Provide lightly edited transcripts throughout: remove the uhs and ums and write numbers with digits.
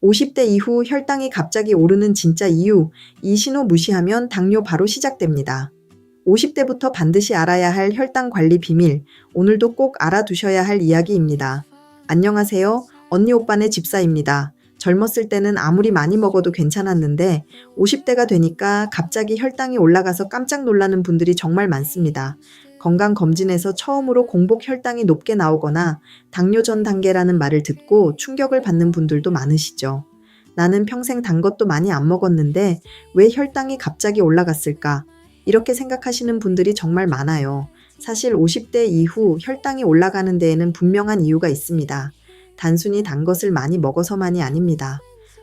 50대 이후 혈당이 갑자기 오르는 진짜 이유, 이 신호 무시하면 당뇨 바로 시작됩니다. 50대부터 반드시 알아야 할 혈당 관리 비밀, 오늘도 꼭 알아두셔야 할 이야기입니다. 안녕하세요. 언니 오빠네 집사입니다. 젊었을 때는 아무리 많이 먹어도 괜찮았는데 50대가 되니까 갑자기 혈당이 올라가서 깜짝 놀라는 분들이 정말 많습니다. 건강검진에서 처음으로 공복 혈당이 높게 나오거나 당뇨 전 단계라는 말을 듣고 충격을 받는 분들도 많으시죠. 나는 평생 단 것도 많이 안 먹었는데 왜 혈당이 갑자기 올라갔을까? 이렇게 생각하시는 분들이 정말 많아요. 사실 50대 이후 혈당이 올라가는 데에는 분명한 이유가 있습니다. 단순히 단 것을 많이 먹어서만이 아닙니다.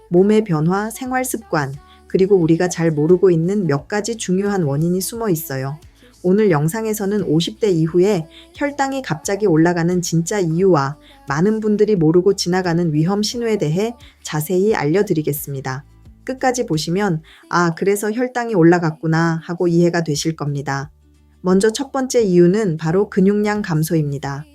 몸의 변화, 생활 습관, 그리고 우리가 잘 모르고 있는 몇 가지 중요한 원인이 숨어 있어요. 오늘 영상에서는 50대 이후에 혈당이 갑자기 올라가는 진짜 이유와 많은 분들이 모르고 지나가는 위험 신호에 대해 자세히 알려드리겠습니다. 끝까지 보시면 그래서 혈당이 올라갔구나 하고 이해가 되실 겁니다. 먼저 첫 번째 이유는 바로 근육량 감소입니다.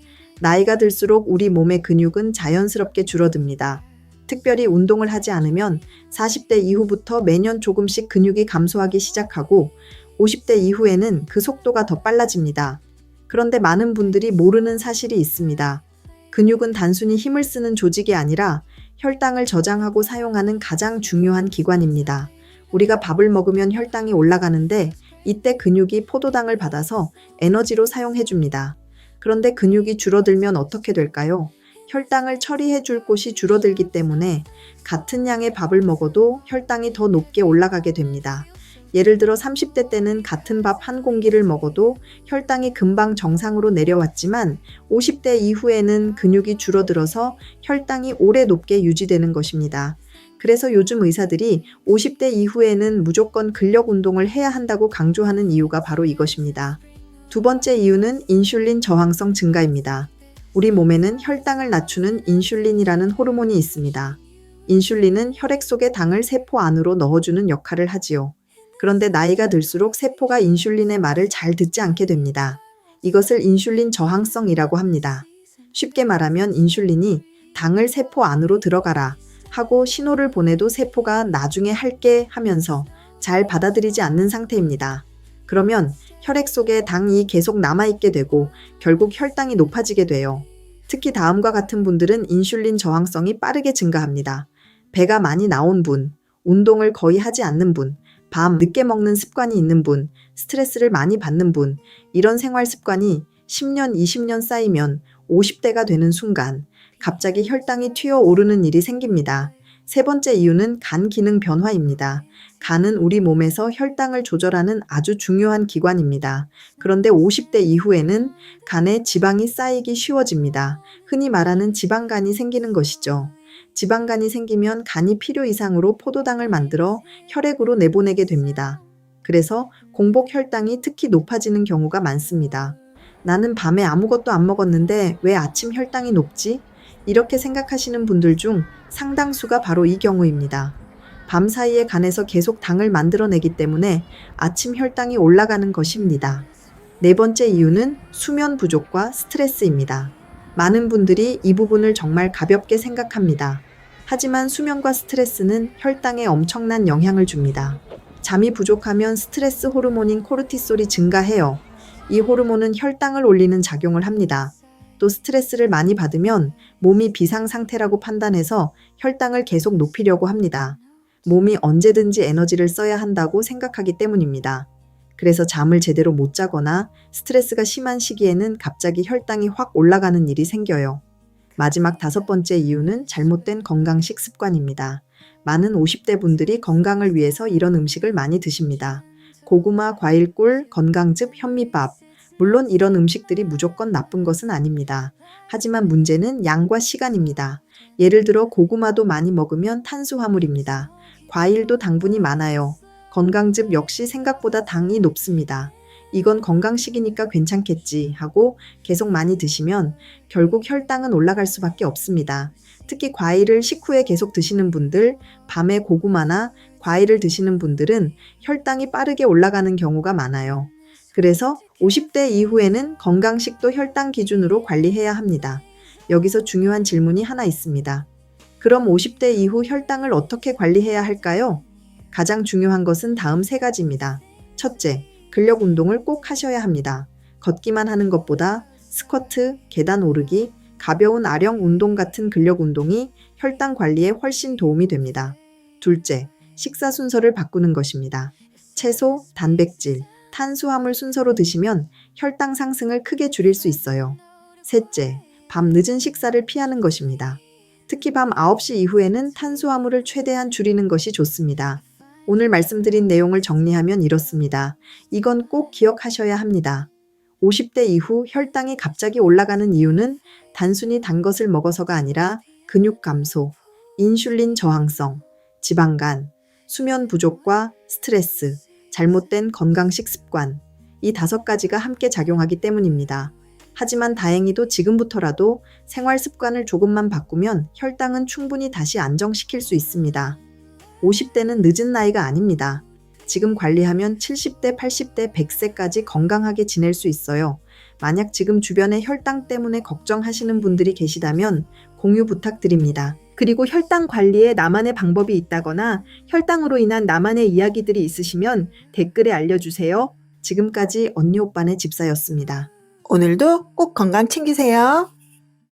나이가 들수록 우리 몸의 근육은 자연스럽게 줄어듭니다. 특별히 운동을 하지 않으면 40대 이후부터 매년 조금씩 근육이 감소하기 시작하고 50대 이후에는 그 속도가 더 빨라집니다. 그런데 많은 분들이 모르는 사실이 있습니다. 근육은 단순히 힘을 쓰는 조직이 아니라 혈당을 저장하고 사용하는 가장 중요한 기관입니다. 우리가 밥을 먹으면 혈당이 올라가는데 이때 근육이 포도당을 받아서 에너지로 사용해줍니다. 그런데 근육이 줄어들면 어떻게 될까요? 혈당을 처리해 줄 곳이 줄어들기 때문에 같은 양의 밥을 먹어도 혈당이 더 높게 올라가게 됩니다. 예를 들어 30대 때는 같은 밥 한 공기를 먹어도 혈당이 금방 정상으로 내려왔지만 50대 이후에는 근육이 줄어들어서 혈당이 오래 높게 유지되는 것입니다. 그래서 요즘 의사들이 50대 이후에는 무조건 근력 운동을 해야 한다고 강조하는 이유가 바로 이것입니다. 두 번째 이유는 인슐린 저항성 증가입니다. 우리 몸에는 혈당을 낮추는 인슐린이라는 호르몬이 있습니다. 인슐린은 혈액 속의 당을 세포 안으로 넣어주는 역할을 하지요. 그런데 나이가 들수록 세포가 인슐린의 말을 잘 듣지 않게 됩니다. 이것을 인슐린 저항성이라고 합니다. 쉽게 말하면 인슐린이 당을 세포 안으로 들어가라 하고 신호를 보내도 세포가 나중에 할게 하면서 잘 받아들이지 않는 상태입니다. 그러면 혈액 속에 당이 계속 남아있게 되고 결국 혈당이 높아지게 돼요. 특히 다음과 같은 분들은 인슐린 저항성이 빠르게 증가합니다. 배가 많이 나온 분, 운동을 거의 하지 않는 분, 밤 늦게 먹는 습관이 있는 분, 스트레스를 많이 받는 분, 이런 생활 습관이 10년, 20년 쌓이면 50대가 되는 순간 갑자기 혈당이 튀어오르는 일이 생깁니다. 세 번째 이유는 간 기능 변화입니다. 간은 우리 몸에서 혈당을 조절하는 아주 중요한 기관입니다. 그런데 50대 이후에는 간에 지방이 쌓이기 쉬워집니다. 흔히 말하는 지방간이 생기는 것이죠. 지방간이 생기면 간이 필요 이상으로 포도당을 만들어 혈액으로 내보내게 됩니다. 그래서 공복 혈당이 특히 높아지는 경우가 많습니다. 나는 밤에 아무것도 안 먹었는데 왜 아침 혈당이 높지? 이렇게 생각하시는 분들 중 상당수가 바로 이 경우입니다. 밤 사이에 간에서 계속 당을 만들어내기 때문에 아침 혈당이 올라가는 것입니다. 네 번째 이유는 수면 부족과 스트레스입니다. 많은 분들이 이 부분을 정말 가볍게 생각합니다. 하지만 수면과 스트레스는 혈당에 엄청난 영향을 줍니다. 잠이 부족하면 스트레스 호르몬인 코르티솔이 증가해요. 이 호르몬은 혈당을 올리는 작용을 합니다. 또 스트레스를 많이 받으면 몸이 비상 상태라고 판단해서 혈당을 계속 높이려고 합니다. 몸이 언제든지 에너지를 써야 한다고 생각하기 때문입니다. 그래서 잠을 제대로 못 자거나 스트레스가 심한 시기에는 갑자기 혈당이 확 올라가는 일이 생겨요. 마지막 다섯 번째 이유는 잘못된 건강식 습관입니다. 많은 50대 분들이 건강을 위해서 이런 음식을 많이 드십니다. 고구마, 과일꿀, 건강즙, 현미밥. 물론 이런 음식들이 무조건 나쁜 것은 아닙니다. 하지만 문제는 양과 시간입니다. 예를 들어 고구마도 많이 먹으면 탄수화물입니다. 과일도 당분이 많아요. 건강즙 역시 생각보다 당이 높습니다. 이건 건강식이니까 괜찮겠지 하고 계속 많이 드시면 결국 혈당은 올라갈 수밖에 없습니다. 특히 과일을 식후에 계속 드시는 분들, 밤에 고구마나 과일을 드시는 분들은 혈당이 빠르게 올라가는 경우가 많아요. 그래서 50대 이후에는 건강식도 혈당 기준으로 관리해야 합니다. 여기서 중요한 질문이 하나 있습니다. 그럼 50대 이후 혈당을 어떻게 관리해야 할까요? 가장 중요한 것은 다음 3가지입니다. 첫째, 근력 운동을 꼭 하셔야 합니다. 걷기만 하는 것보다 스쿼트, 계단 오르기, 가벼운 아령 운동 같은 근력 운동이 혈당 관리에 훨씬 도움이 됩니다. 둘째, 식사 순서를 바꾸는 것입니다. 채소, 단백질, 탄수화물 순서로 드시면 혈당 상승을 크게 줄일 수 있어요. 셋째, 밤 늦은 식사를 피하는 것입니다. 특히 밤 9시 이후에는 탄수화물을 최대한 줄이는 것이 좋습니다. 오늘 말씀드린 내용을 정리하면 이렇습니다. 이건 꼭 기억하셔야 합니다. 50대 이후 혈당이 갑자기 올라가는 이유는 단순히 단 것을 먹어서가 아니라 근육 감소, 인슐린 저항성, 지방간, 수면 부족과 스트레스, 잘못된 건강식 습관, 이 5가지가 함께 작용하기 때문입니다. 하지만 다행히도 지금부터라도 생활 습관을 조금만 바꾸면 혈당은 충분히 다시 안정시킬 수 있습니다. 50대는 늦은 나이가 아닙니다. 지금 관리하면 70대, 80대, 100세까지 건강하게 지낼 수 있어요. 만약 지금 주변에 혈당 때문에 걱정하시는 분들이 계시다면 공유 부탁드립니다. 그리고 혈당 관리에 나만의 방법이 있다거나 혈당으로 인한 나만의 이야기들이 있으시면 댓글에 알려주세요. 지금까지 언니 오빠네 집사였습니다. 오늘도 꼭 건강 챙기세요.